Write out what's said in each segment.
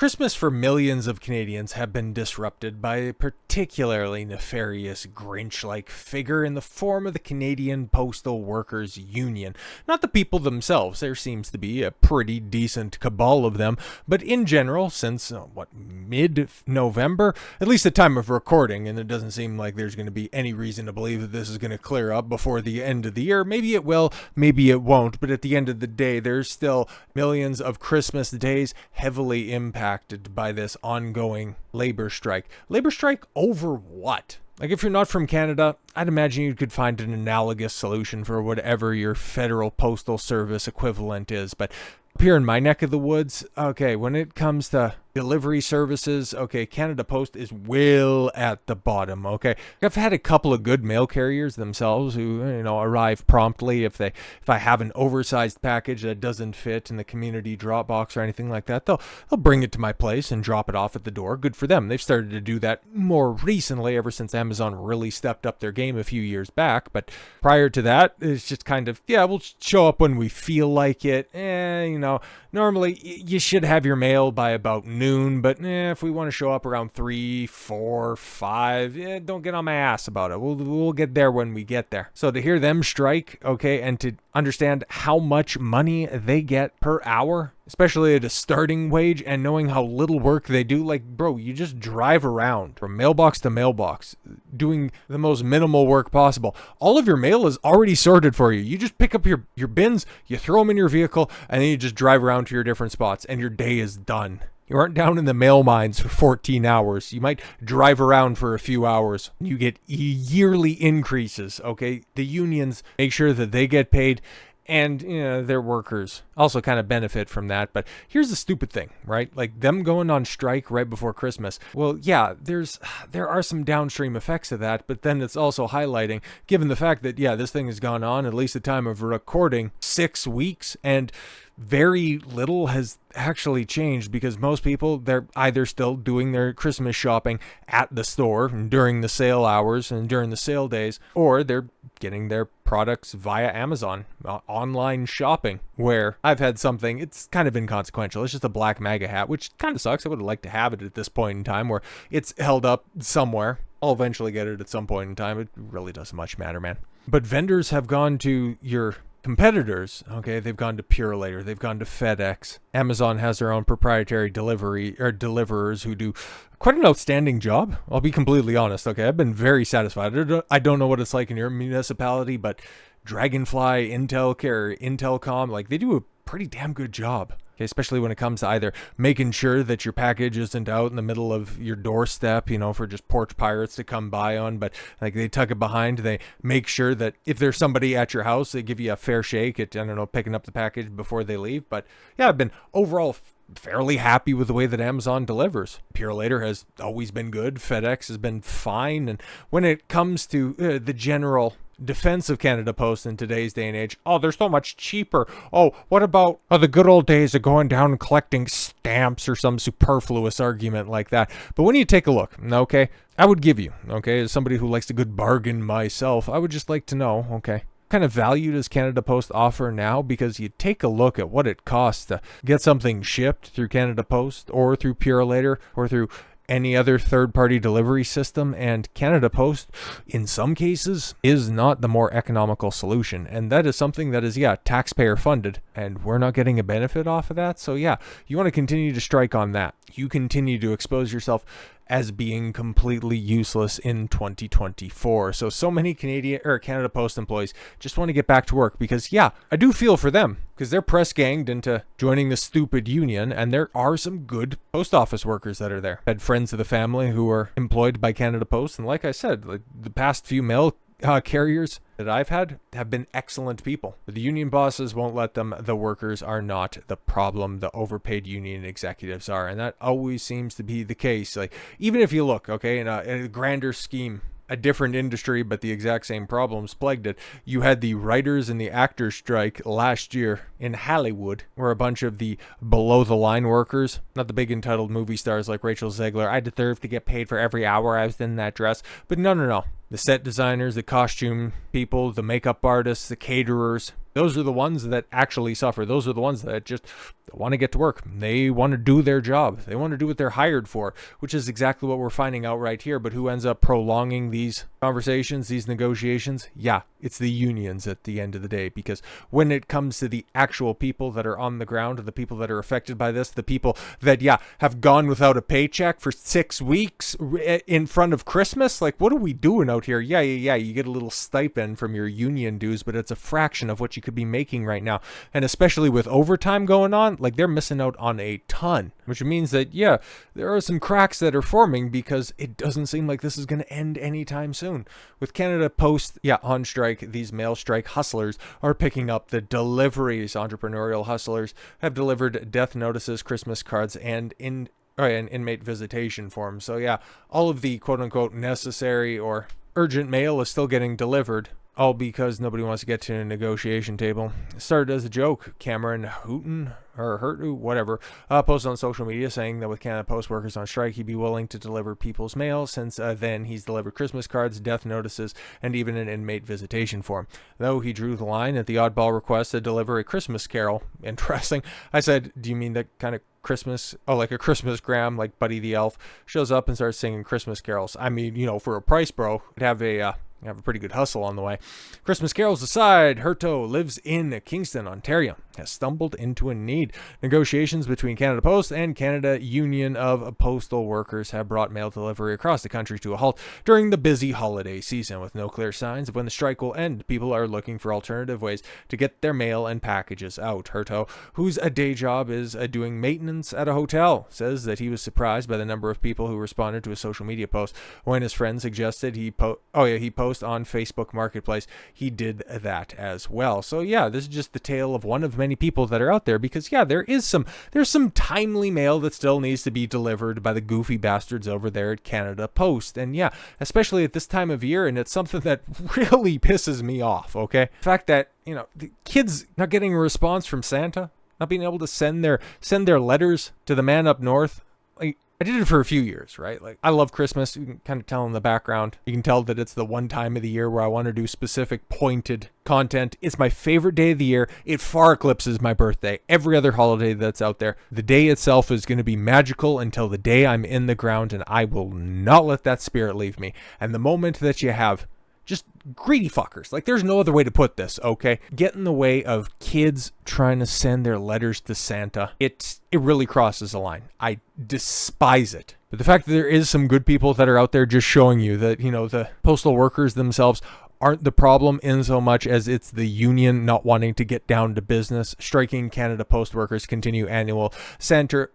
Christmas for millions of Canadians have been disrupted by a particularly nefarious Grinch-like figure in the form of the Canadian Postal Workers Union. Not the people themselves, there seems to be a pretty decent cabal of them, but in general, since, mid-November, at least the time of recording, and it doesn't seem like there's going to be any reason to believe that this is going to clear up before the end of the year. Maybe it will, maybe it won't, but at the end of the day, there's still millions of Christmas days heavily impacted by this ongoing labor strike. Labor strike over what? Like, if you're not from Canada, I'd imagine you could find an analogous solution for whatever your federal postal service equivalent is. But up here in my neck of the woods, okay, when it comes to delivery services, okay, Canada Post is well at the bottom, okay? I've had a couple of good mail carriers themselves who, arrive promptly if I have an oversized package that doesn't fit in the community drop box or anything like that. They'll bring it to my place and drop it off at the door. Good for them. They've started to do that more recently, ever since Amazon really stepped up their game a few years back. But prior to that, it's just kind of, we'll show up when we feel like it. Normally you should have your mail by about noon, but if we want to show up around 3, 4, 5, don't get on my ass about it. We'll get there when we get there. So to hear them strike, okay, and to understand how much money they get per hour, especially at a starting wage, and knowing how little work they do, like, bro, you just drive around from mailbox to mailbox doing the most minimal work possible. All of your mail is already sorted for you. You just pick up your bins, you throw them in your vehicle, and then you just drive around to your different spots, and your day is done. You aren't down in the mail mines for 14 hours. You might drive around for a few hours. You get yearly increases, okay? The unions make sure that they get paid, and their workers also kind of benefit from that. But here's the stupid thing, right? Like, them going on strike right before Christmas. Well, yeah, there are some downstream effects of that, but then it's also highlighting, given the fact that, this thing has gone on, at least the time of recording, 6 weeks, and very little has actually changed, because most people, they're either still doing their Christmas shopping at the store during the sale hours and during the sale days, or they're getting their products via Amazon, online shopping, where I've had something, it's kind of inconsequential. It's just a black MAGA hat, which kind of sucks. I would have liked to have it at this point in time, where it's held up somewhere. I'll eventually get it at some point in time. It really doesn't much matter, man. But vendors have gone to your competitors, okay? They've gone to Purelator, they've gone to FedEx. Amazon has their own proprietary deliverers who do quite an outstanding job. I'll be completely honest, okay? I've been very satisfied. I don't know what it's like in your municipality, but Dragonfly, Intelcom, like, they do a pretty damn good job. Okay, especially when it comes to either making sure that your package isn't out in the middle of your doorstep, for just porch pirates to come by on, but like, they tuck it behind. They make sure that if there's somebody at your house, they give you a fair shake at, picking up the package before they leave. But yeah, I've been overall fairly happy with the way that Amazon delivers. Purelator has always been good. FedEx has been fine. And when it comes to the general defense of Canada Post in today's day and age, they're so much cheaper. What about the good old days of going down and collecting stamps, or some superfluous argument like that? But when you take a look, okay, I would give you, okay, as somebody who likes to good bargain myself, I would just like to know, okay, what kind of value does Canada Post offer now? Because you take a look at what it costs to get something shipped through Canada Post or through Purelator or through any other third-party delivery system, and Canada Post, in some cases, is not the more economical solution. And that is something that is, taxpayer funded, and we're not getting a benefit off of that. So you want to continue to strike on that. You continue to expose yourself as being completely useless in 2024. So many Canada Post employees just want to get back to work, because I do feel for them, because they're press ganged into joining the stupid union, and there are some good post office workers that are there. I had friends of the family who are employed by Canada Post, and like I said, like, the past few mail carriers that I've had have been excellent people. But the union bosses won't let them. The workers are not the problem. The overpaid union executives are, and that always seems to be the case. Like, even if you look, okay, in a grander scheme, a different industry, but the exact same problems plagued it. You had the writers and the actors strike last year in Hollywood, where a bunch of the below-the-line workers, not the big entitled movie stars like Rachel Zegler, I deserve to get paid for every hour I was in that dress. But no. The set designers, the costume people, the makeup artists, the caterers, Those are the ones that actually suffer. Those are the ones that just want to get to work. They want to do their job. They want to do what they're hired for, which is exactly what we're finding out right here. But who ends up prolonging these conversations, these negotiations? Yeah, it's the unions at the end of the day, because when it comes to the actual people that are on the ground, the people that are affected by this, the people that, have gone without a paycheck for 6 weeks in front of Christmas, like, what are we doing out here? Yeah, you get a little stipend from your union dues, but it's a fraction of what you could be making right now. And especially with overtime going on, like, they're missing out on a ton, which means that, there are some cracks that are forming, because it doesn't seem like this is going to end anytime soon. With Canada Post, on strike, these mail strike hustlers are picking up the deliveries. Entrepreneurial hustlers have delivered death notices, Christmas cards, and inmate visitation forms. So all of the quote-unquote necessary or urgent mail is still getting delivered, all because nobody wants to get to a negotiation table. It started as a joke. Cameron Houghton, or Hurtu, whatever, posted on social media saying that with Canada Post workers on strike, he'd be willing to deliver people's mail. Since then, he's delivered Christmas cards, death notices, and even an inmate visitation form. Though he drew the line at the oddball request to deliver a Christmas carol. Interesting. I said, do you mean that kind of Christmas? Oh, like a Christmas gram, like Buddy the Elf shows up and starts singing Christmas carols. I mean, for a price, bro, it'd have a pretty good hustle on the way. Christmas carols aside, Hurto lives in Kingston, Ontario, has stumbled into a need. Negotiations between Canada Post and Canada Union of Postal Workers have brought mail delivery across the country to a halt during the busy holiday season. With no clear signs of when the strike will end, people are looking for alternative ways to get their mail and packages out. Hurto, whose day job is doing maintenance at a hotel, says that he was surprised by the number of people who responded to a social media post. When his friend suggested he post on Facebook Marketplace, he did that as well. So this is just the tale of one of many people that are out there, because there's some timely mail that still needs to be delivered by the goofy bastards over there at Canada Post. And especially at this time of year, and it's something that really pisses me off, okay? The fact that, the kids not getting a response from Santa, not being able to send their letters to the man up north. Like, I did it for a few years, right? Like, I love Christmas. You can kind of tell in the background. You can tell that it's the one time of the year where I want to do specific pointed content. It's my favorite day of the year. It far eclipses my birthday. Every other holiday that's out there, the day itself is going to be magical until the day I'm in the ground, and I will not let that spirit leave me. And the moment that you have just greedy fuckers, like, there's no other way to put this, okay? Get in the way of kids trying to send their letters to Santa. It really crosses a line. I despise it. But the fact that there is some good people that are out there just showing you that, the postal workers themselves aren't the problem in so much as it's the union not wanting to get down to business. Striking Canada Post workers continue annual Santa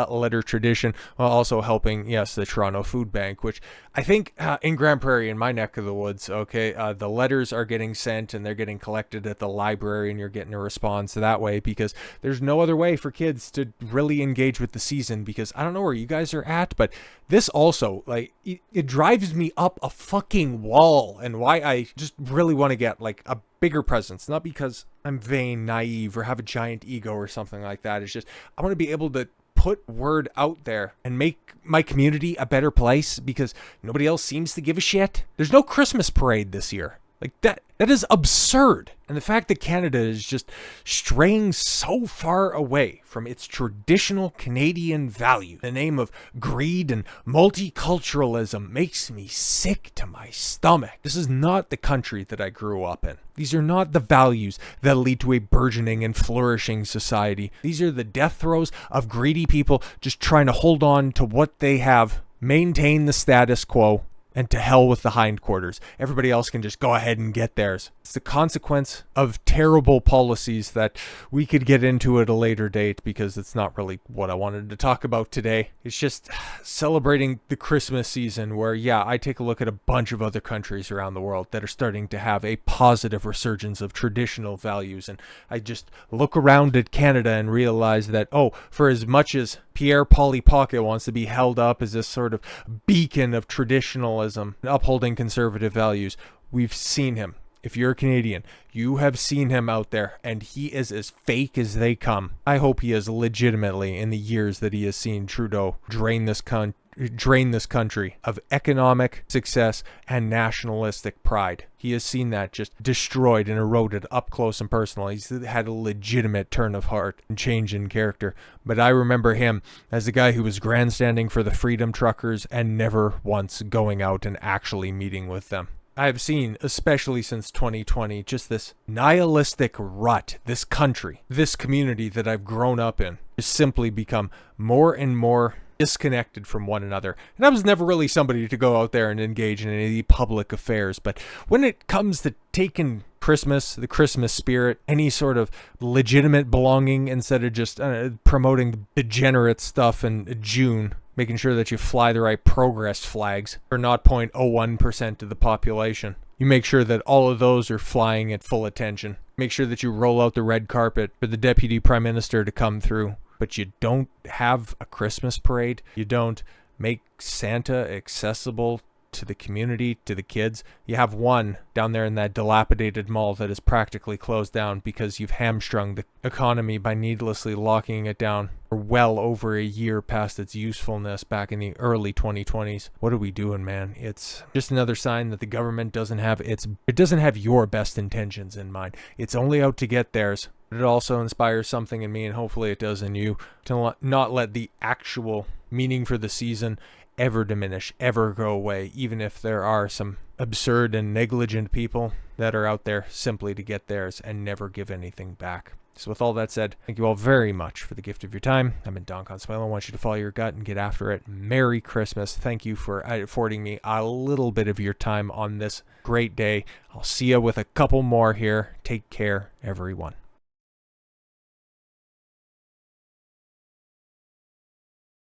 letter tradition, while also helping, the Toronto Food Bank, which I think in Grand Prairie, in my neck of the woods, the letters are getting sent and they're getting collected at the library, and you're getting a response that way, because there's no other way for kids to really engage with the season. Because I don't know where you guys are at, but this also, like, it drives me up a fucking wall, and why I just really want to get, like, a bigger presence. Not because I'm vain, naive, or have a giant ego or something like that. It's just, I want to be able to put word out there and make my community a better place, because nobody else seems to give a shit. There's no Christmas parade this year. Like, that is absurd. And the fact that Canada is just straying so far away from its traditional Canadian value in the name of greed and multiculturalism makes me sick to my stomach. This is not the country that I grew up in. These are not the values that lead to a burgeoning and flourishing society. These are the death throes of greedy people just trying to hold on to what they have, maintain the status quo, and to hell with the hindquarters. Everybody else can just go ahead and get theirs. It's the consequence of terrible policies that we could get into at a later date, because it's not really what I wanted to talk about today. It's just celebrating the Christmas season where, I take a look at a bunch of other countries around the world that are starting to have a positive resurgence of traditional values. And I just look around at Canada and realize that, for as much as Pierre Polly Pocket wants to be held up as this sort of beacon of traditionalism, upholding conservative values, we've seen him. If you're a Canadian, you have seen him out there, and he is as fake as they come. I hope he is legitimately, in the years that he has seen Trudeau drain this drain this country of economic success and nationalistic pride. He has seen that just destroyed and eroded up close and personal. He's had a legitimate turn of heart and change in character. But I remember him as the guy who was grandstanding for the freedom truckers and never once going out and actually meeting with them. I have seen, especially since 2020, just this nihilistic rut, this country, this community that I've grown up in, just simply become more and more disconnected from one another. And I was never really somebody to go out there and engage in any public affairs, but when it comes to taking Christmas, the Christmas spirit, any sort of legitimate belonging instead of just promoting degenerate stuff in June, making sure that you fly the right progress flags for 0.01% of the population. You make sure that all of those are flying at full attention. Make sure that you roll out the red carpet for the Deputy Prime Minister to come through. But you don't have a Christmas parade. You don't make Santa accessible to the community, to the kids. You have one down there in that dilapidated mall that is practically closed down because you've hamstrung the economy by needlessly locking it down for well over a year past its usefulness back in the early 2020s. What are we doing, man? It's just another sign that the government doesn't have your best intentions in mind. It's only out to get theirs. But it also inspires something in me, and hopefully it does in you, to not let the actual meaning for the season ever diminish, ever go away, even if there are some absurd and negligent people that are out there simply to get theirs and never give anything back. So with all that said, thank you all very much for the gift of your time. I've been Don Consuelo. I want you to follow your gut and get after it. Merry Christmas. Thank you for affording me a little bit of your time on this great day. I'll see you with a couple more here. Take care, everyone.